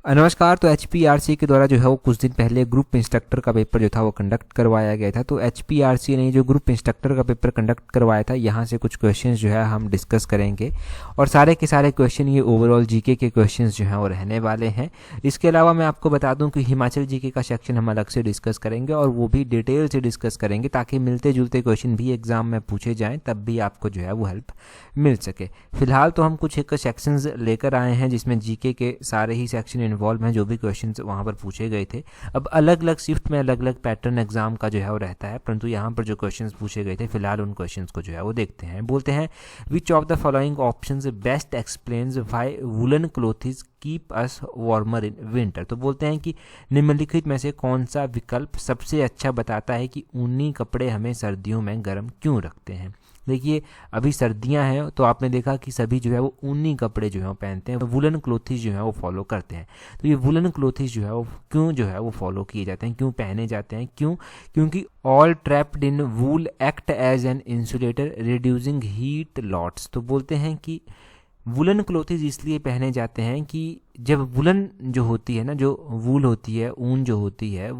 नमस्कार। तो एचपीआरसी के द्वारा जो है वो कुछ दिन पहले ग्रुप इंस्ट्रक्टर का पेपर जो था वो कंडक्ट करवाया गया था। तो एचपीआरसी ने जो ग्रुप इंस्ट्रक्टर का पेपर कंडक्ट करवाया था, यहाँ से कुछ क्वेश्चंस जो है हम डिस्कस करेंगे और सारे के सारे क्वेश्चन ये ओवरऑल जीके के क्वेश्चंस जो हैं वो रहने वाले हैं। इसके अलावा मैं आपको बता दूं कि हिमाचल जीके का सेक्शन हम अलग से डिस्कस करेंगे और वो भी डिटेल से डिस्कस करेंगे ताकि मिलते जुलते क्वेश्चन भी एग्जाम में पूछे जाएँ, तब भी आपको जो है वो हेल्प मिल सके। फिलहाल तो हम कुछ एक सेक्शंस लेकर आए हैं जिसमें जीके के सारे ही सेक्शन इन्वॉल्व हैं, जो भी क्वेश्चंस वहाँ पर पूछे गए थे। अब अलग अलग शिफ्ट में अलग अलग पैटर्न एग्जाम का जो है वो रहता है, परंतु यहाँ पर जो क्वेश्चंस पूछे गए थे फिलहाल उन क्वेश्चंस को जो है वो देखते हैं। बोलते हैं which of the following options best explains why woollen clothes keep us warmer in winter. तो बोलते हैं कि निम्नलिखित में से कौन सा विकल्प सबसे अच्छा बताता है कि ऊनी कपड़े हमें सर्दियों में गर्म क्यों रखते हैं। देखिए, अभी सर्दियां हैं तो आपने देखा कि सभी जो है वो ऊनी कपड़े जो है वो पहनते हैं, वुलन क्लोथिस जो है वो फॉलो करते हैं। तो ये वुलन क्लोथिस जो है वो क्यों जो है वो फॉलो किए जाते हैं, क्यों पहने जाते हैं, क्यों? क्योंकि all trapped in wool act as an insulator reducing heat lots. तो बोलते हैं कि वुलन क्लोथिस इसलिए पहने जाते हैं कि जब वुलन जो होती है ना, जो वूल होती है, ऊन जो होती है,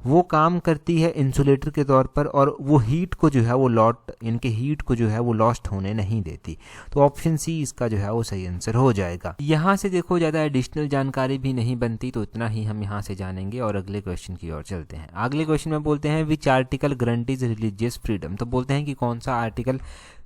वो काम करती है इंसुलेटर के तौर पर और वो हीट को जो है वो इनके हीट को जो है वो लॉस्ट होने नहीं देती। तो ऑप्शन सी इसका जो है वो सही आंसर हो जाएगा। यहाँ से देखो ज़्यादा एडिशनल जानकारी भी नहीं बनती, तो इतना ही हम यहाँ से जानेंगे और अगले क्वेश्चन की ओर चलते हैं। अगले क्वेश्चन में बोलते हैं which article guarantees religious freedom. तो बोलते हैं कि कौन सा आर्टिकल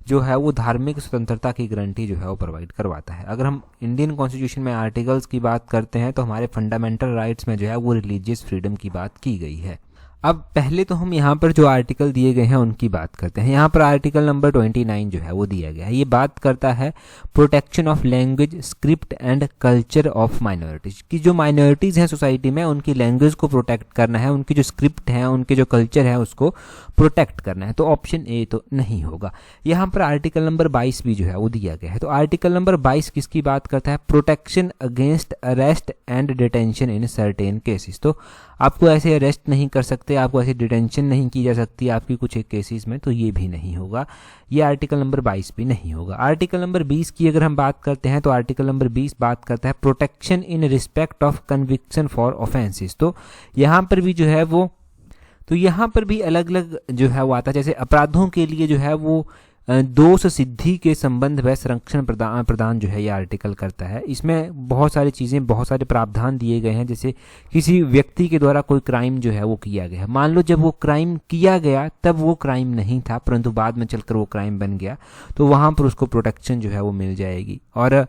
जो है वो धार्मिक स्वतंत्रता की गारंटी जो है वो प्रोवाइड करवाता है। अगर हम इंडियन कॉन्स्टिट्यूशन में आर्टिकल्स की बात करते हैं तो हमारे फंडामेंटल राइट्स में जो है वो रिलीजियस फ्रीडम की बात की गई है। अब पहले तो हम यहाँ पर जो आर्टिकल दिए गए हैं उनकी बात करते हैं। यहाँ पर आर्टिकल नंबर 29 जो है वो दिया गया है। ये बात करता है protection of language, script and culture of minorities की। जो माइनॉरिटीज़ हैं सोसाइटी में उनकी लैंग्वेज को प्रोटेक्ट करना है, उनकी जो स्क्रिप्ट है, उनके जो कल्चर है उसको प्रोटेक्ट करना है। तो ऑप्शन ए तो नहीं होगा। यहाँ पर आर्टिकल नंबर 22 भी जो है वो दिया गया है। तो आर्टिकल नंबर 22 किसकी बात करता है? Protection against arrest and detention in certain cases. तो आपको ऐसे अरेस्ट नहीं कर सकते, आपको ऐसे डिटेंशन नहीं की जा सकती आपकी कुछ एक केसेस में, तो ये भी नहीं होगा। ये आर्टिकल नंबर 22 भी नहीं होगा। आर्टिकल नंबर 20 की अगर हम बात करते हैं तो आर्टिकल नंबर 20 बात करता है protection in respect of conviction for offences. तो यहाँ पर भी जो है वो यहाँ पर भी अलग अलग जो है वो आता है। जैसे अपराधों के लिए जो है वो दोष सिद्धि के संबंध में संरक्षण प्रदान जो है ये आर्टिकल करता है। इसमें बहुत सारी चीज़ें, बहुत सारे प्रावधान दिए गए हैं। जैसे किसी व्यक्ति के द्वारा कोई क्राइम जो है वो किया गया, मान लो जब वो क्राइम किया गया तब वो क्राइम नहीं था, परंतु बाद में चलकर वो क्राइम बन गया, तो वहाँ पर उसको प्रोटेक्शन जो है वो मिल जाएगी। और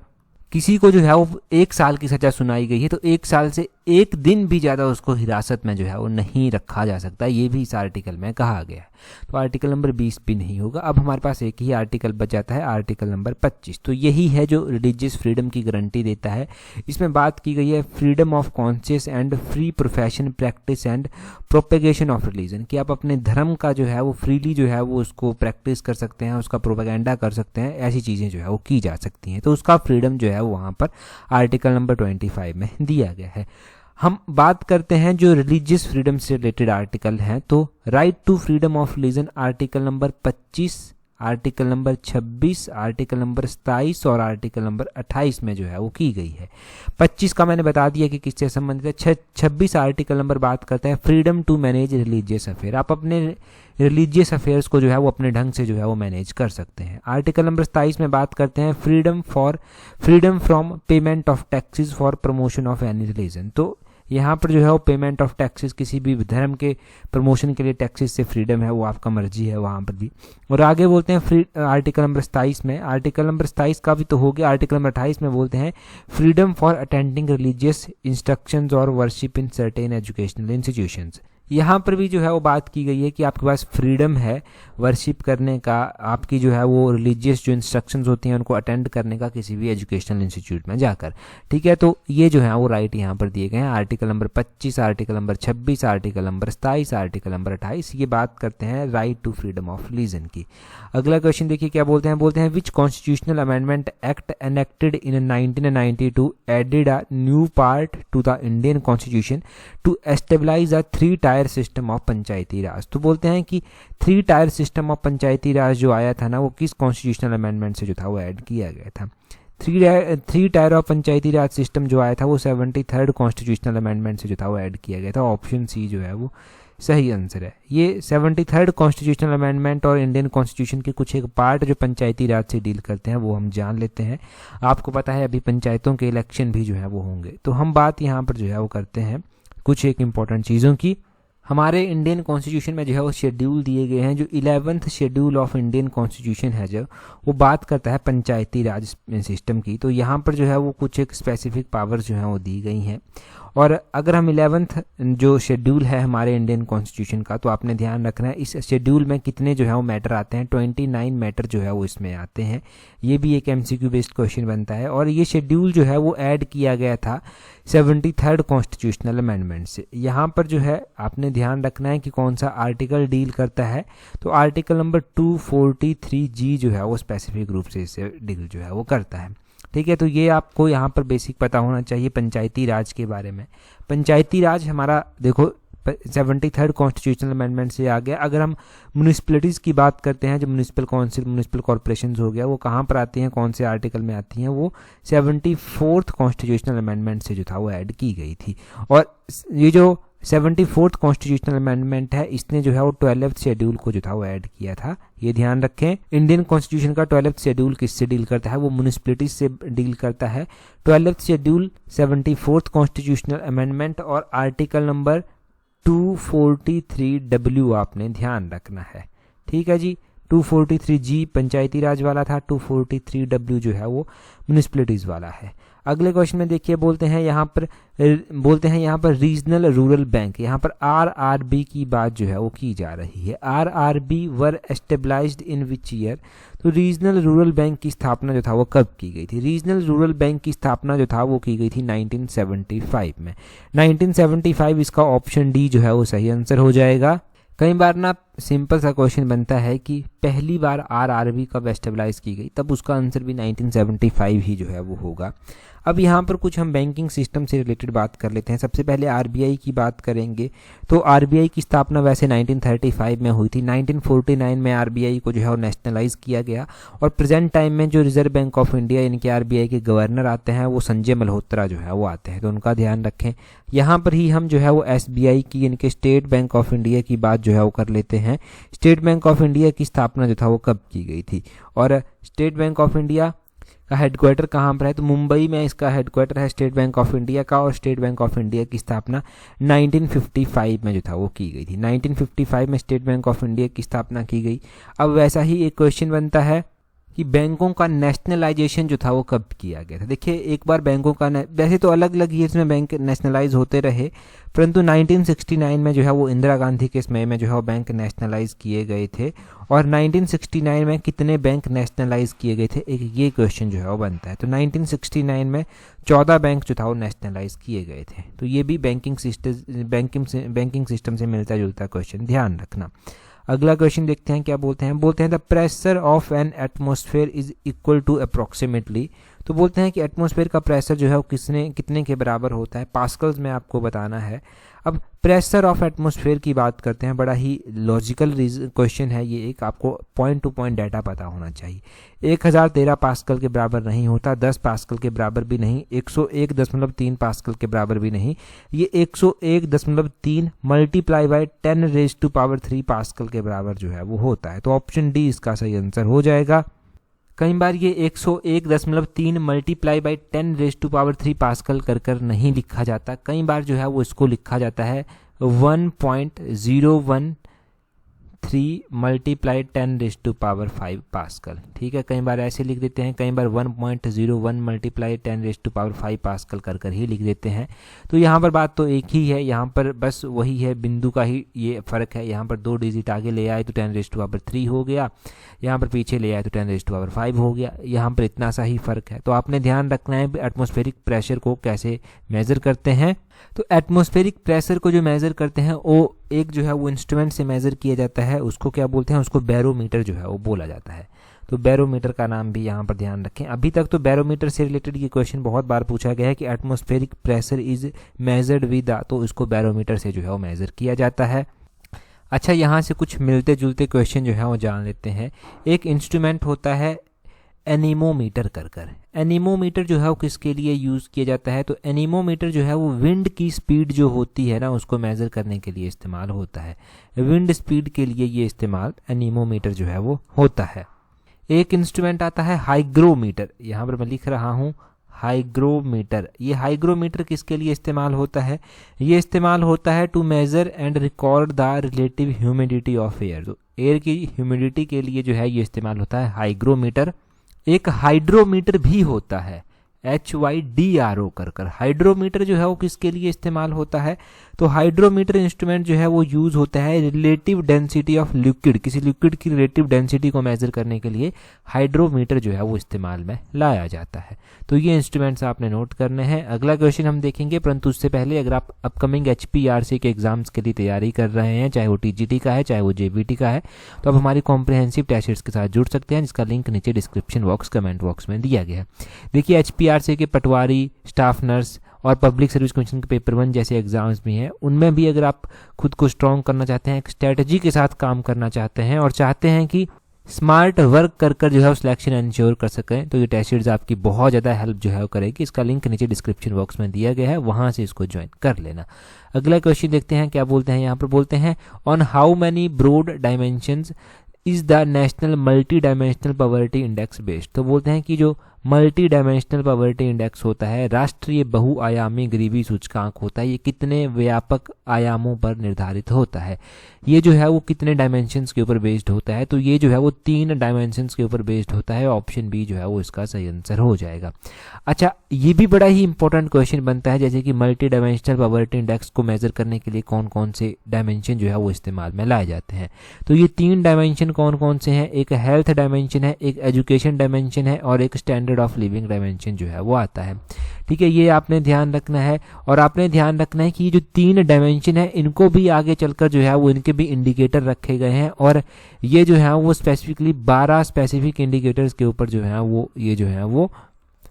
किसी को जो है वो 1 साल की सज़ा सुनाई गई है तो 1 साल से 1 दिन भी ज़्यादा उसको हिरासत में जो है वो नहीं रखा जा सकता, ये भी इस आर्टिकल में कहा गया है। तो आर्टिकल नंबर 20 भी नहीं होगा। अब हमारे पास एक ही आर्टिकल बच जाता है, आर्टिकल नंबर 25। तो यही है जो रिलीजियस फ्रीडम की गारंटी देता है। इसमें बात की गई है freedom of conscious and free profession, practice and propagation of religion, कि आप अपने धर्म का जो है वो फ्रीली जो है वो उसको प्रैक्टिस कर सकते हैं, उसका प्रोपेगेंडा कर सकते हैं, ऐसी चीज़ें जो है वो की जा सकती हैं। तो उसका फ्रीडम जो है वो वहाँ पर आर्टिकल नंबर 25 में दिया गया है। हम बात करते हैं जो रिलीजियस फ्रीडम से रिलेटेड आर्टिकल हैं। तो right to freedom of religion article number 25, article number 26, article number 27 और आर्टिकल नंबर 28 में जो है वो की गई है। 25 का मैंने बता दिया कि किससे संबंधित है। 26 आर्टिकल नंबर बात करता है freedom to manage religious affair, आप अपने रिलीजियस अफेयर्स को जो है वो अपने ढंग से जो है वो मैनेज कर सकते हैं। आर्टिकल नंबर 27 में बात करते हैं freedom from payment of taxes for promotion of any religion. तो यहाँ पर जो है वो पेमेंट ऑफ टैक्सेस, किसी भी धर्म के प्रमोशन के लिए टैक्सेस से फ्रीडम है, वो आपका मर्जी है वहाँ पर भी। और आगे बोलते हैं आर्टिकल नंबर 27 में, आर्टिकल नंबर 27 का भी तो हो गया। आर्टिकल नंबर 28 में बोलते हैं freedom for attending religious instructions और worship in certain educational institutions. यहाँ पर भी जो है वो बात की गई है कि आपके पास फ्रीडम है वर्शिप करने का, आपकी जो है वो रिलीजियस जो इंस्ट्रक्शंस होती हैं उनको अटेंड करने का किसी भी एजुकेशनल इंस्टीट्यूट में जाकर। ठीक है, तो ये जो है वो राइट यहाँ पर दिए गए हैं। Article number 25, article number 26, article number 27, article number 28, ये बात करते हैं right to freedom of religion की। अगला क्वेश्चन देखिए क्या बोलते हैं which constitutional amendment act enacted in 1992 added a new part to the Indian constitution to establish a 3 tier system of Panchayati Raj. तो बोलते हैं कि 3 tier system of Panchayati Raj जो आया था ना, वो किस कॉन्स्टिट्यूशनल अमेंडमेंट से जो था वो ऐड किया गया था। Three tier of Panchayati Raj system जो आया था वो 73rd कॉन्स्टिट्यूशनल अमेंडमेंट से जो था वो ऐड किया गया था। ऑप्शन सी जो है वो सही आंसर है। ये 73rd कॉन्स्टिट्यूशनल अमेंडमेंट और इंडियन कॉन्स्टिट्यूशन के कुछ एक पार्ट जो पंचायती राज से डील करते हैं वो हम जान लेते हैं। आपको पता है अभी पंचायतों के इलेक्शन भी जो है वो होंगे, तो हम बात यहाँ पर जो है वो करते हैं कुछ एक इम्पॉर्टेंट चीज़ों की। हमारे इंडियन कॉन्स्टिट्यूशन में जो है वो शेड्यूल दिए गए हैं। जो 11th schedule of Indian constitution है जो वो बात करता है पंचायती राज सिस्टम की। तो यहाँ पर जो है वो कुछ एक स्पेसिफिक पावर्स जो हैं वो दी गई हैं। और अगर हम 11th जो शेड्यूल है हमारे इंडियन कॉन्स्टिट्यूशन का, तो आपने ध्यान रखना है इस शेड्यूल में कितने जो है वो मैटर आते हैं। 29 मैटर जो है वो इसमें आते हैं। ये भी एक MCQ बेस्ड क्वेश्चन बनता है। और ये शेड्यूल जो है वो ऐड किया गया था 73rd कॉन्स्टिट्यूशनल अमेंडमेंट से। यहाँ पर जो है आपने ध्यान रखना है कि कौन सा आर्टिकल डील करता है। तो आर्टिकल नंबर 243G जो है वो स्पेसिफिक रूप से इससे डील जो है वो करता है। ठीक है, तो ये आपको यहाँ पर बेसिक पता होना चाहिए पंचायती राज के बारे में। पंचायती राज हमारा देखो 73rd कॉन्स्टिट्यूशनल अमेंडमेंट से आ गया। अगर हम म्यूनिसिपलिटीज़ की बात करते हैं, जो म्यूनिसिपल काउंसिल म्यूनिसिपल कॉर्पोरेशन हो गया, वो कहाँ पर आती हैं, कौन से आर्टिकल में आती हैं, वो 74th कॉन्स्टिट्यूशनल अमेंडमेंट से जो था वो ऐड की गई थी। और ये जो 74th कॉन्स्टिट्यूशनल अमेंडमेंट है इसने जो है वो 12th शेड्यूल को जो था वो ऐड किया था। ये ध्यान रखें, इंडियन कॉन्स्टिट्यूशन का 12th शेड्यूल किससे डील करता है, वो म्यूनिसिपलिटीज से डील करता है। 12th schedule 74th constitutional amendment और आर्टिकल नंबर 243W आपने ध्यान रखना है। ठीक है जी, 243G पंचायती राज वाला था, 243W जो है वो म्यूनिसिपलिटीज वाला है। अगले क्वेश्चन में देखिए बोलते हैं यहाँ पर रीजनल रूरल बैंक। यहाँ पर RRB की बात जो है वो की जा रही है। RRB were established in which year. तो रीजनल रूरल बैंक की स्थापना जो था वो कब की गई थी? रीजनल रूरल बैंक की स्थापना जो था वो की गई थी 1975 में। 1975 इसका ऑप्शन डी जो है वो सही आंसर हो जाएगा। कई बार ना सिंपल सा क्वेश्चन बनता है कि पहली बार RRB कब एस्टेब्लाइज की गई, तब उसका आंसर भी 1975 ही जो है वो होगा। अब यहाँ पर कुछ हम बैंकिंग सिस्टम से रिलेटेड बात कर लेते हैं। सबसे पहले RBI की बात करेंगे। तो RBI की स्थापना वैसे 1935 में हुई थी। 1949 में RBI को जो है वो नेशनलाइज किया गया। और प्रेजेंट टाइम में जो रिजर्व बैंक ऑफ इंडिया यानी कि RBI के गवर्नर आते हैं वो संजय मल्होत्रा जो है वो आते हैं, तो उनका ध्यान रखें। यहाँ पर ही हम जो है वो SBI की यानी कि स्टेट बैंक ऑफ इंडिया की बात जो है वो कर लेते हैं। स्टेट बैंक ऑफ इंडिया की स्थापना जो था वो कब की गई थी? और स्टेट बैंक ऑफ इंडिया का हेडक्वार्टर कहाँ पर है? तो मुंबई में इसका हेडक्वार्टर है स्टेट बैंक ऑफ इंडिया का। और स्टेट बैंक ऑफ इंडिया की स्थापना 1955 में जो था वो की गई थी। 1955 में स्टेट बैंक ऑफ इंडिया की स्थापना की गई। अब वैसा ही एक क्वेश्चन बनता है कि बैंकों का नेशनलाइजेशन जो था वो कब किया गया था? देखिए एक बार बैंकों का वैसे तो अलग अलग ईयर्स में बैंक नेशनलाइज होते रहे, परंतु 1969 में जो है वो इंदिरा गांधी के समय में जो है वो बैंक नेशनलाइज किए गए थे। और 1969 में कितने बैंक नेशनलाइज किए गए थे, एक ये क्वेश्चन जो है वो बनता है। तो 1969 में 14 बैंक जो था वो नेशनलाइज किए गए थे। तो ये भी बैंकिंग सिस्टम से मिलता जुलता क्वेश्चन, ध्यान रखना। अगला क्वेश्चन देखते हैं क्या बोलते हैं the pressure of an atmosphere is equal to approximately. तो बोलते हैं कि एटमॉस्फेयर का प्रेशर जो है वो कितने के बराबर होता है, पास्कल्स में आपको बताना है। अब प्रेशर ऑफ एटमॉस्फेयर की बात करते हैं, बड़ा ही लॉजिकल क्वेश्चन है ये, एक आपको पॉइंट टू पॉइंट डाटा पता होना चाहिए। 1013 पास्कल के बराबर नहीं होता, 10 पास्कल के बराबर भी नहीं, 101.3 पास्कल के बराबर भी नहीं, ये 101.3 मल्टीप्लाई बाय 10⁻³ पास्कल के बराबर जो है वो होता है। तो ऑप्शन डी इसका सही आंसर हो जाएगा। कई बार ये 101.3 मल्टीप्लाई बाई 10⁻³ पास्कल कर नहीं लिखा जाता। कई बार जो है वो इसको लिखा जाता है 1.013 मल्टीप्लाई 10⁻5 पास्कल। ठीक है, कई बार ऐसे लिख देते हैं, कई बार 1.01 मल्टीप्लाई 10⁻5 पास्कल कर ही लिख देते हैं। तो यहाँ पर बात तो एक ही है, यहाँ पर बस वही है, बिंदु का ही ये फ़र्क है। यहाँ पर 2 डिजिट आगे ले आए तो 10⁻3 हो गया, यहाँ पर पीछे ले आए तो 10⁻5 हो गया। यहाँ पर इतना सा ही फ़र्क है। तो आपने ध्यान रखना है एटमॉस्फेरिक प्रेशर को कैसे मेज़र करते हैं। तो एटमॉस्फेरिक प्रेशर को जो मेज़र करते हैं वो एक जो है वो इंस्ट्रूमेंट से मेज़र किया जाता है, उसको क्या बोलते हैं, उसको बैरोमीटर जो है वो बोला जाता है। तो बैरोमीटर का नाम भी यहाँ पर ध्यान रखें। अभी तक तो बैरोमीटर से रिलेटेड ये क्वेश्चन बहुत बार पूछा गया है कि atmospheric pressure is measured with, तो इसको बैरोमीटर से जो है वो मेज़र किया जाता है। अच्छा, यहाँ से कुछ मिलते जुलते क्वेश्चन जो है वो जान लेते हैं। एक इंस्ट्रूमेंट होता है एनीमोमीटर कर। एनीमोमीटर जो है वो किसके लिए यूज़ किया जाता है? तो एनीमोमीटर जो है वो विंड की स्पीड जो होती है ना उसको मेज़र करने के लिए इस्तेमाल होता है। विंड स्पीड के लिए ये इस्तेमाल एनीमोमीटर जो है वो होता है। एक इंस्ट्रूमेंट आता है हाइग्रोमीटर, यहाँ पर मैं लिख रहा हूँ हाइग्रोमीटर। ये हाइग्रोमीटर किसके लिए इस्तेमाल होता है? ये इस्तेमाल होता है to measure and record the relative humidity of air. तो एयर की ह्यूमिडिटी के लिए जो है ये इस्तेमाल होता है हाइग्रोमीटर। एक हाइड्रोमीटर भी होता है, HYDRO कर। हाइड्रोमीटर जो है वो किसके लिए इस्तेमाल होता है? तो हाइड्रोमीटर इंस्ट्रूमेंट जो है वो यूज़ होता है रिलेटिव डेंसिटी ऑफ लिक्विड, किसी लिक्विड की रिलेटिव डेंसिटी को मेजर करने के लिए हाइड्रोमीटर जो है वो इस्तेमाल में लाया जाता है। तो ये इंस्ट्रूमेंट्स आपने नोट करने हैं। अगला क्वेश्चन हम देखेंगे, परंतु उससे पहले अगर आप अपकमिंग HPRC के एग्जाम्स के लिए तैयारी कर रहे हैं, चाहे वो TGT का है चाहे वो JBT का है, तो आप हमारी कॉम्प्रिहेंसिव टेस्ट सीरीज के साथ जुड़ सकते हैं, जिसका लिंक नीचे डिस्क्रिप्शन बॉक्स कमेंट बॉक्स में दिया गया है। देखिए HPRC के पटवारी, स्टाफ नर्स और पब्लिक सर्विस कमीशन के पेपर 1 जैसे एग्जाम्स भी हैं, उनमें भी अगर आप खुद को स्ट्रॉन्ग करना चाहते हैं, एक स्ट्रेटजी के साथ काम करना चाहते हैं और चाहते हैं कि स्मार्ट वर्क कर जो है वो सिलेक्शन इंश्योर कर सकें, तो ये टेस्ट सीरीज आपकी बहुत ज़्यादा हेल्प जो है वो करेगी। इसका लिंक नीचे डिस्क्रिप्शन बॉक्स में दिया गया है, वहाँ से इसको ज्वाइन कर लेना। अगला क्वेश्चन देखते हैं क्या बोलते हैं। यहाँ पर बोलते हैं on how many broad dimensions is the national multi dimensional poverty index based. तो बोलते हैं कि जो मल्टी डायमेंशनल पॉवर्टी इंडेक्स होता है, राष्ट्रीय बहुआयामी गरीबी सूचकांक होता है, ये कितने व्यापक आयामों पर निर्धारित होता है? ये जो है वो कितने डायमेंशंस के ऊपर बेस्ड होता है? तो ये जो है वो 3 डायमेंशंस के ऊपर बेस्ड होता है। ऑप्शन बी जो है वो इसका सही आंसर हो जाएगा। अच्छा, ये भी बड़ा ही इंपॉर्टेंट क्वेश्चन बनता है, जैसे कि मल्टी डायमेंशनल पॉवर्टी इंडेक्स को मेजर करने के लिए कौन कौन से डायमेंशन जो है वो इस्तेमाल में लाए जाते हैं। तो ये 3 डायमेंशन कौन कौन से हैं? एक हेल्थ डायमेंशन है, एक एजुकेशन डायमेंशन है और एक स्टैंडर्ड ऑफ लिविंग डायमेंशन जो है वो आता है। ठीक है, ये आपने ध्यान रखना है। और आपने ध्यान रखना है कि ये जो 3 डायमेंशन है इनको भी आगे चलकर जो है वो इनके भी इंडिकेटर रखे गए हैं और ये जो है वो स्पेसिफिकली 12 स्पेसिफिक इंडिकेटर्स के ऊपर जो है वो ये जो है वो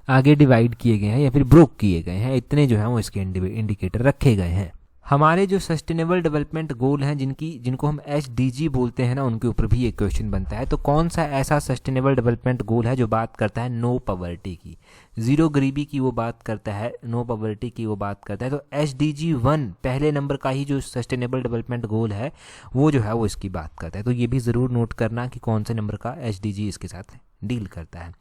आगे डिवाइड किए गए हैं या फिर ब्रोक किए गए हैं। इतने जो है वो इसके इंडिकेटर रखे गए हैं। हमारे जो सस्टेनेबल डेवलपमेंट गोल हैं जिनको हम SDG बोलते हैं ना, उनके ऊपर भी एक क्वेश्चन बनता है। तो कौन सा ऐसा सस्टेनेबल डेवलपमेंट गोल है जो बात करता है नो पॉवर्टी की, जीरो गरीबी की वो बात करता है, नो पॉवर्टी की वो बात करता है? तो SDG 1 पहले नंबर का ही जो सस्टेनेबल डेवलपमेंट गोल है वो जो है वो इसकी बात करता है। तो ये भी ज़रूर नोट करना कि कौन से नंबर का SDG इसके साथ डील करता है।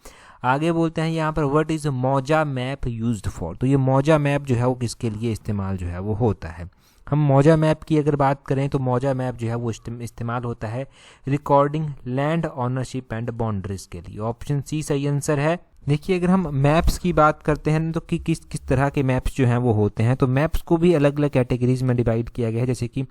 आगे बोलते हैं यहाँ पर व्हाट इज़ मौजा मैप यूज्ड फॉर। तो ये मौजा मैप जो है वो किसके लिए इस्तेमाल जो है वो होता है? हम मौजा मैप की अगर बात करें तो मौजा मैप जो है वो इस्तेमाल होता है recording land ownership and boundaries के लिए। ऑप्शन सी सही आंसर है। देखिए, अगर हम मैप्स की बात करते हैं तो कि किस तरह के मैप्स जो हैं वो होते हैं, तो मैप्स को भी अलग अलग कैटेगरीज में डिवाइड किया गया है। जैसे कि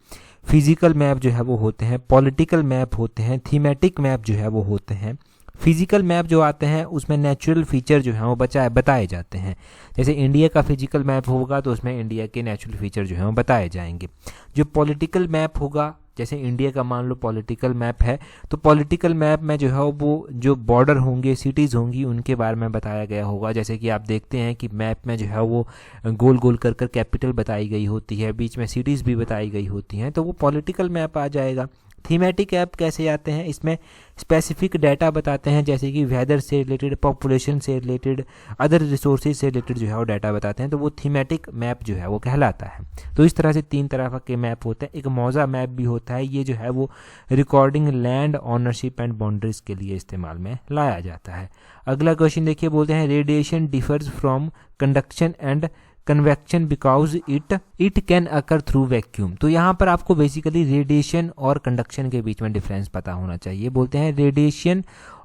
फिजिकल मैप जो है वो होते हैं, पॉलिटिकल मैप होते हैं, थीमेटिक मैप जो है वो होते हैं। फिजिकल मैप जो आते हैं उसमें नेचुरल फीचर जो हैं वो बताए जाते हैं। जैसे इंडिया का फिजिकल मैप होगा तो उसमें इंडिया के नेचुरल फीचर जो हैं वो बताए जाएंगे। जो पॉलिटिकल मैप होगा, जैसे इंडिया का मान लो पॉलिटिकल मैप है, तो पॉलिटिकल मैप में जो है वो जो बॉर्डर होंगे, सिटीज़ होंगी, उनके बारे में बताया गया होगा। जैसे कि आप देखते हैं कि मैप में जो है वो गोल गोल कर कैपिटल बताई गई होती है, बीच में सिटीज़ भी बताई गई होती हैं, तो वो पॉलिटिकल मैप आ जाएगा। थीमेटिक ऐप कैसे आते हैं? इसमें स्पेसिफिक डाटा बताते हैं, जैसे कि वेदर से रिलेटेड, पॉपुलेशन से रिलेटेड, अदर रिसोर्सेज से रिलेटेड जो है वो डाटा बताते हैं, तो वो थीमेटिक मैप जो है वो कहलाता है। तो इस तरह से 3 तरह के मैप होते हैं। एक मौजा मैप भी होता है, ये जो है वो recording land ownership and boundaries के लिए इस्तेमाल में लाया जाता है। अगला क्वेश्चन देखिए, बोलते हैं radiation differs from conduction and convection because it can occur through vacuum. तो यहाँ पर आपको बेसिकली रेडिएशन और कंडक्शन के बीच में डिफरेंस पता होना चाहिए। बोलते हैं रेडिएशन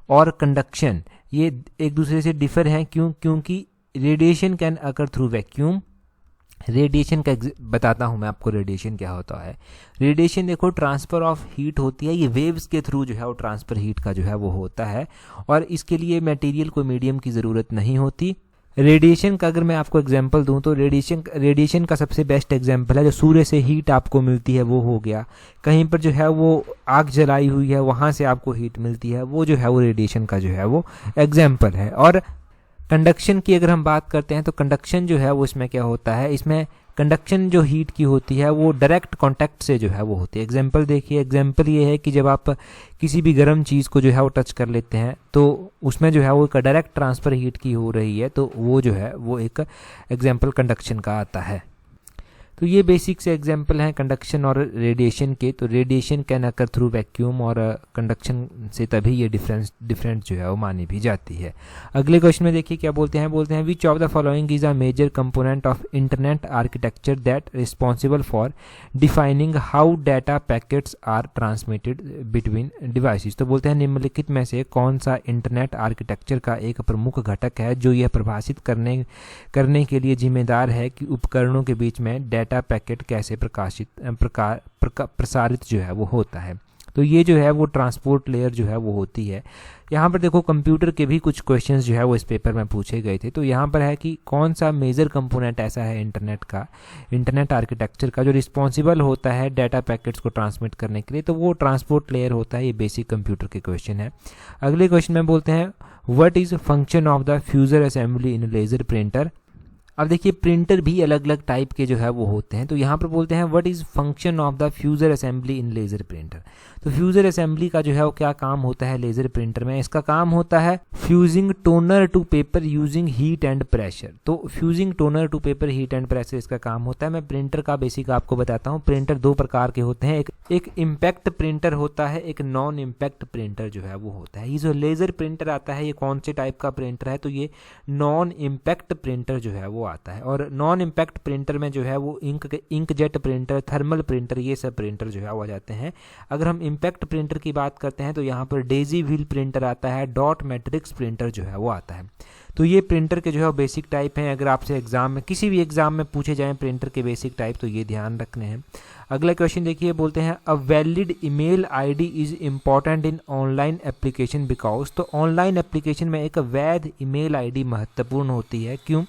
और कंडक्शन ये एक दूसरे से डिफर हैं, क्योंकि radiation can occur through vacuum. Radiation का बताता हूँ मैं आपको रेडिएशन क्या होता है। रेडिएशन देखो ट्रांसफ़र ऑफ हीट होती है, ये वेव्स के थ्रू जो है वो ट्रांसफ़र हीट का जो है वो होता है और इसके लिए मटेरियल को मीडियम की ज़रूरत नहीं होती। रेडिएशन का अगर मैं आपको एग्जांपल दूं तो रेडिएशन का सबसे बेस्ट एग्जांपल है जो सूर्य से हीट आपको मिलती है वो हो गया। कहीं पर जो है वो आग जलाई हुई है, वहाँ से आपको हीट मिलती है, वो जो है वो रेडिएशन का जो है वो एग्जांपल है। और कंडक्शन की अगर हम बात करते हैं तो कंडक्शन जो है वो इसमें क्या होता है, इसमें कंडक्शन जो हीट की होती है वो डायरेक्ट कांटेक्ट से जो है वो होती है। एग्जांपल देखिए, एग्जांपल ये है कि जब आप किसी भी गर्म चीज़ को जो है वो टच कर लेते हैं तो उसमें जो है वो एक डायरेक्ट ट्रांसफ़र हीट की हो रही है, तो वो जो है वो एक एग्जांपल कंडक्शन का आता है। तो ये बेसिक से एग्जांपल हैं कंडक्शन और रेडिएशन के। तो radiation can occur through vacuum और कंडक्शन से तभी ये डिफरेंट जो है वो मानी भी जाती है। अगले क्वेश्चन में देखिए क्या बोलते हैं which of the following is a major component of internet architecture that responsible for defining how data packets are transmitted between devices. तो बोलते हैं निम्नलिखित में से कौन सा इंटरनेट आर्किटेक्चर का एक प्रमुख घटक है जो यह परिभाषित करने के लिए जिम्मेदार है कि उपकरणों के बीच में डाटा पैकेट कैसे प्रसारित जो है वो होता है। तो ये जो है वो ट्रांसपोर्ट लेयर जो है वो होती है। यहाँ पर देखो कंप्यूटर के भी कुछ क्वेश्चंस जो है वो इस पेपर में पूछे गए थे। तो यहाँ पर है कि कौन सा मेजर कंपोनेंट ऐसा है इंटरनेट आर्किटेक्चर का जो रिस्पॉन्सिबल होता है डाटा पैकेट्स को ट्रांसमिट करने के लिए, तो वो ट्रांसपोर्ट लेयर होता है। ये बेसिक कंप्यूटर के क्वेश्चन है। अगले क्वेश्चन में बोलते हैं what is function of the fuser assembly in laser printer. अब देखिए प्रिंटर भी अलग अलग टाइप के जो है वो होते हैं। तो यहाँ पर बोलते हैं what is function of the fuser assembly in laser printer. तो फ्यूजर असेंबली का जो है वो क्या काम होता है लेज़र प्रिंटर में। इसका काम होता है fusing toner to paper using heat and pressure. तो fusing toner to paper heat and pressure इसका काम होता है। मैं प्रिंटर का बेसिक आपको बताता हूँ। प्रिंटर दो प्रकार के होते हैं, एक इम्पैक्ट प्रिंटर होता है, एक नॉन इम्पैक्ट प्रिंटर जो है वो होता है। ये जो लेज़र प्रिंटर आता है ये कौन से टाइप का प्रिंटर है, तो ये नॉन इम्पैक्ट प्रिंटर जो है वो आता है। और नॉन इम्पैक्ट प्रिंटर में जो है वो इंकजेट प्रिंटर, थर्मल प्रिंटर, ये सब प्रिंटर जो है वो आ जाते हैं। अगर हम इम्पैक्ट प्रिंटर की बात करते हैं तो यहाँ पर डेजी व्हील प्रिंटर आता है, डॉट मैट्रिक्स प्रिंटर जो है वो आता है। तो ये प्रिंटर के जो है बेसिक टाइप हैं। अगर आपसे एग्जाम में किसी भी एग्जाम में पूछे जाएं प्रिंटर के बेसिक टाइप तो ये ध्यान रखने हैं। अगला क्वेश्चन देखिए, बोलते हैं a valid email ID is important in online application because. तो ऑनलाइन एप्लीकेशन में एक वैध ईमेल आईडी महत्वपूर्ण होती है, क्यों?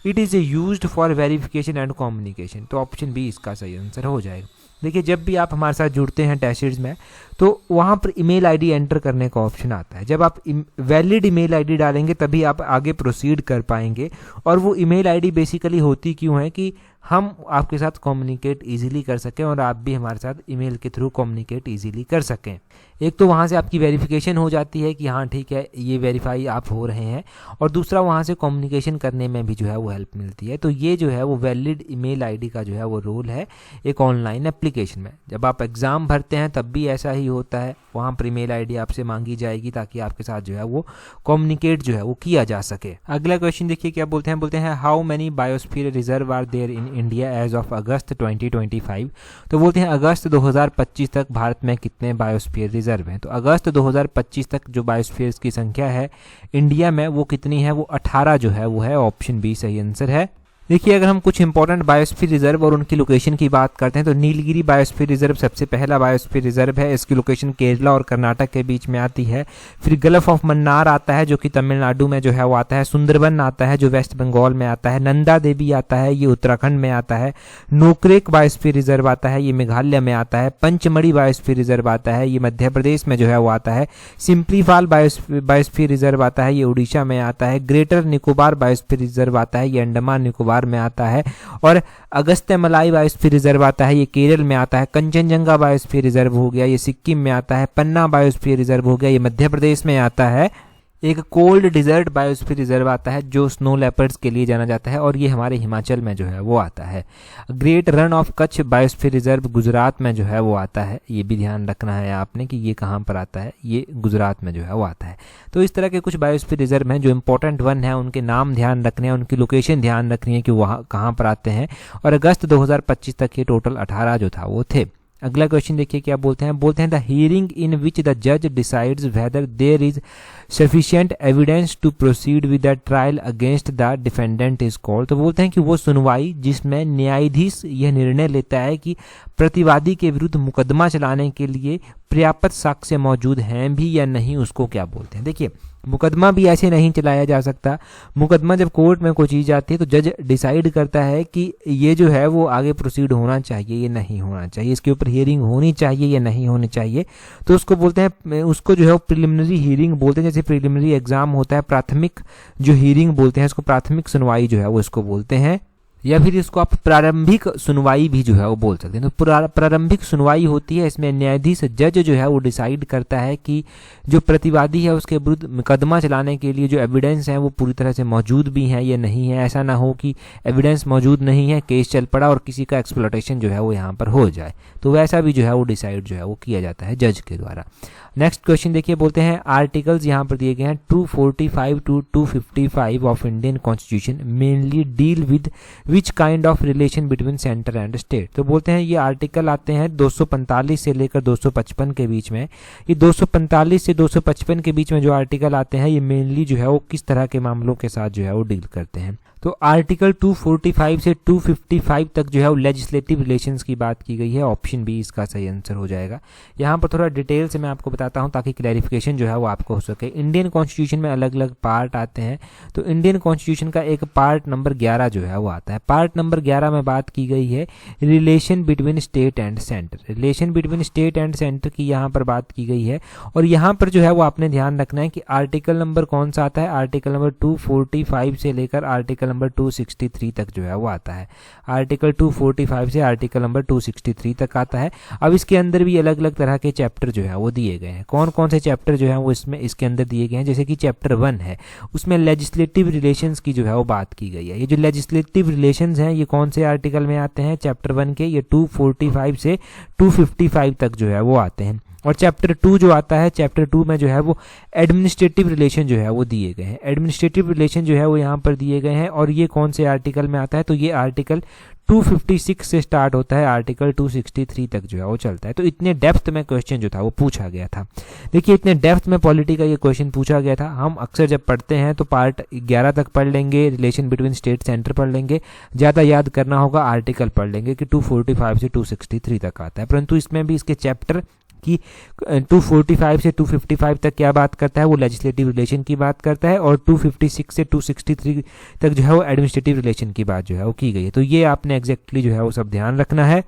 It is used for verification and communication. तो ऑप्शन बी इसका सही आंसर हो जाएगा। देखिए जब भी आप हमारे साथ जुड़ते हैं टेस्ट सीरीज में तो वहाँ पर ईमेल आईडी एंटर करने का ऑप्शन आता है। जब आप वैलिड ईमेल आईडी डालेंगे तभी आप आगे प्रोसीड कर पाएंगे। और वो ईमेल आईडी बेसिकली होती क्यों है कि हम आपके साथ कम्युनिकेट इजीली कर सकें और आप भी हमारे साथ ईमेल के थ्रू कम्युनिकेट इजीली कर सकें। एक तो वहाँ से आपकी वेरिफिकेशन हो जाती है कि हाँ ठीक है ये वेरीफाई आप हो रहे हैं, और दूसरा वहाँ से कम्युनिकेशन करने में भी जो है वो हेल्प मिलती है। तो ये जो है वो वैलिड ईमेल आईडी का जो है वो रोल है एक ऑनलाइन एप्लीकेशन में। जब आप एग्ज़ाम भरते हैं तब भी ऐसा ही होता है, वहाँ पर ईमेल आईडी आपसे मांगी जाएगी ताकि आपके साथ जो है वो कम्युनिकेट जो है वो किया जा सके। अगला क्वेश्चन देखिए क्या बोलते हैं how many biosphere reserve are there in India as of August 2025। तो बोलते हैं अगस्त 2025 तक भारत में कितने बायोस्फीयर रिजर्व हैं। तो अगस्त 2025 तक जो बायोस्फीयर्स की संख्या है इंडिया में वो कितनी है, वो 18 जो है वो है। ऑप्शन बी सही आंसर है। देखिए अगर हम कुछ इंपॉर्टेंट बायोस्फीयर रिजर्व और उनकी लोकेशन की बात करते हैं तो नीलगिरी बायोस्फीयर रिजर्व सबसे पहला बायोस्फीयर रिजर्व है। इसकी लोकेशन केरला और कर्नाटक के बीच में आती है। फिर गल्फ ऑफ मन्नार आता है जो कि तमिलनाडु में जो है वो आता है। सुंदरबन आता है जो वेस्ट बंगाल में आता है। नंदा देवी आता है, ये उत्तराखंड में आता है। नोकरेक बायोस्फीयर रिजर्व आता है, ये मेघालय में आता है। पंचमढ़ी बायोस्फीयर रिजर्व आता है, ये मध्य प्रदेश में जो है वो आता है। सिंपलीफाल बायोस्फीयर रिजर्व आता है, ये उड़ीसा में आता है। ग्रेटर निकोबार बायोस्फीयर रिजर्व आता है, ये अंडमान निकोबार में आता है। और अगस्त्यमलाई बायोस्फीयर रिजर्व आता है, ये केरल में आता है। कंचनजंगा बायोस्फीयर रिजर्व हो गया, ये सिक्किम में आता है। पन्ना बायोस्फीयर रिजर्व हो गया, ये मध्य प्रदेश में आता है। एक कोल्ड डिजर्ट बायोस्फीयर रिजर्व आता है जो स्नो लेपर्ड्स के लिए जाना जाता है और ये हमारे हिमाचल में जो है वो आता है। Great run of Kutch biosphere reserve Gujarat में जो है वो आता है। ये भी ध्यान रखना है आपने कि ये कहाँ पर आता है, ये गुजरात में जो है वो आता है। तो इस तरह के कुछ बायोस्फीयर रिजर्व हैं जो इंपॉर्टेंट वन है, उनके नाम ध्यान रखने हैं, उनकी लोकेशन ध्यान रखनी है कि वहाँ कहाँ पर आते हैं। और अगस्त 2025 तक ये टोटल 18 जो था वो थे। अगला क्वेश्चन देखिए क्या बोलते हैं the hearing in which the जज decides whether there is sufficient evidence to proceed with the trial against the defendant is called. तो बोलते हैं कि वो सुनवाई जिसमें न्यायाधीश यह निर्णय लेता है कि प्रतिवादी के विरुद्ध मुकदमा चलाने के लिए पर्याप्त साक्ष्य मौजूद हैं भी या नहीं, उसको क्या बोलते हैं। देखिए मुकदमा भी ऐसे नहीं चलाया जा सकता। मुकदमा जब कोर्ट में कोई चीज़ आती है तो जज डिसाइड करता है कि ये जो है वो आगे प्रोसीड होना चाहिए, ये नहीं होना चाहिए, इसके ऊपर हियरिंग होनी चाहिए या नहीं होनी चाहिए। तो उसको बोलते हैं, उसको जो है प्रिलिमिनरी हियरिंग बोलते हैं। जैसे प्रिलिमिनरी एग्जाम होता है, प्राथमिक जो हियरिंग बोलते हैं इसको प्राथमिक सुनवाई जो है वो इसको बोलते हैं। या फिर इसको आप प्रारंभिक सुनवाई भी जो है वो बोल सकते हैं। तो प्रारंभिक सुनवाई होती है, इसमें न्यायाधीश जज जो है वो डिसाइड करता है कि जो प्रतिवादी है उसके विरुद्ध मुकदमा चलाने के लिए जो एविडेंस है वो पूरी तरह से मौजूद भी है या नहीं है। ऐसा ना हो कि एविडेंस मौजूद नहीं है, केस चल पड़ा और किसी का एक्सप्लॉयटेशन जो है वो यहाँ पर हो जाए, तो वैसा भी जो है वो डिसाइड जो है वो किया जाता है जज के द्वारा। नेक्स्ट क्वेश्चन देखिए, बोलते हैं आर्टिकल्स यहाँ पर दिए गए हैं 245 to 255 of Indian constitution mainly deal with which kind of relation between centre and state. तो बोलते हैं ये आर्टिकल आते हैं 245 से लेकर 255 के बीच में। ये 245 से 255 के बीच में जो आर्टिकल आते हैं ये मेनली जो है वो किस तरह के मामलों के साथ जो है वो डील करते हैं। तो आर्टिकल 245 से 255 तक जो है वो लेजिस्लेटिव रिलेशंस की बात की गई है। ऑप्शन बी इसका सही आंसर हो जाएगा। यहाँ पर थोड़ा डिटेल से मैं आपको बताता हूँ ताकि क्लैरिफिकेशन जो है वो आपको हो सके। इंडियन कॉन्स्टिट्यूशन में अलग अलग पार्ट आते हैं, तो इंडियन कॉन्स्टिट्यूशन का एक पार्ट नंबर 11 जो है वो आता है। पार्ट नंबर 11 में बात की गई है relation between state and centre. Relation between state and centre की यहाँ पर बात की गई है, और यहाँ पर जो है वो आपने ध्यान रखना है कि आर्टिकल नंबर कौन सा आता है। आर्टिकल नंबर 245 से लेकर आर्टिकल नंबर 263 तक जो है वो आता है। आर्टिकल 245 से आर्टिकल नंबर 263 तक आता है। अब इसके अंदर भी अलग अलग तरह के चैप्टर जो है वो दिए गए हैं। कौन कौन से चैप्टर जो है वो इसके अंदर दिए गए हैं, जैसे कि चैप्टर 1 है, उसमें लेजिस्लेटिव रिलेशंस की जो है वो बात की गई है। ये जो लेजिस्लेटिव रिलेशंस हैं ये कौन से आर्टिकल में आते हैं चैप्टर 1 के, ये 245 से 255 तक जो है वो आते हैं। और चैप्टर 2 जो आता है, चैप्टर 2 में जो है वो एडमिनिस्ट्रेटिव रिलेशन जो है वो दिए गए हैं। एडमिनिस्ट्रेटिव रिलेशन जो है वो यहाँ पर दिए गए हैं, और ये कौन से आर्टिकल में आता है, तो ये आर्टिकल 256 से स्टार्ट होता है, आर्टिकल 263 तक जो है वो चलता है। तो इतने डेप्थ में क्वेश्चन जो था वो पूछा गया था। देखिए इतने डेप्थ में पॉलिटी का ये क्वेश्चन पूछा गया था। हम अक्सर जब पढ़ते हैं तो पार्ट 11 तक पढ़ लेंगे, रिलेशन बिटवीन स्टेट सेंटर पढ़ लेंगे, ज़्यादा याद करना होगा आर्टिकल पढ़ लेंगे कि 245 से 263 तक आता है। परंतु इसमें भी इसके चैप्टर कि 245 से 255 तक क्या बात करता है, वो लेजिस्लेटिव रिलेशन की बात करता है, और 256 से 263 तक जो है वो एडमिनिस्ट्रेटिव रिलेशन की बात जो है वो की गई है। तो ये आपने एग्जैक्टली जो है वो सब ध्यान रखना है।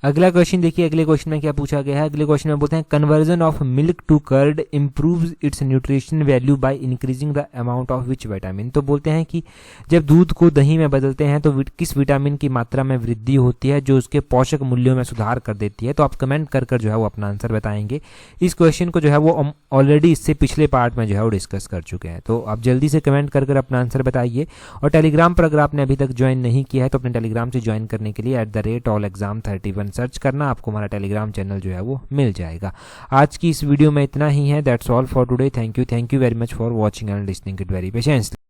अगला क्वेश्चन देखिए, अगले क्वेश्चन में क्या पूछा गया है। अगले क्वेश्चन में बोलते हैं conversion of milk to curd improves its nutrition value by increasing the amount of which vitamin. तो बोलते हैं कि जब दूध को दही में बदलते हैं तो किस विटामिन की मात्रा में वृद्धि होती है जो उसके पोषक मूल्यों में सुधार कर देती है। तो आप कमेंट कर जो है वो अपना आंसर बताएंगे। इस क्वेश्चन को जो है वो ऑलरेडी इससे पिछले पार्ट में जो है वो डिस्कस कर चुके हैं। तो आप जल्दी से कमेंट कर अपना आंसर बताइए। और टेलीग्राम पर अगर आपने अभी तक ज्वाइन नहीं किया है तो अपने टेलीग्राम से ज्वाइन करने के लिए @allexam31 सर्च करना, आपको हमारा टेलीग्राम चैनल जो है वो मिल जाएगा। आज की इस वीडियो में इतना ही है। That's all for today. Thank you very much for watching and listening it very patiently.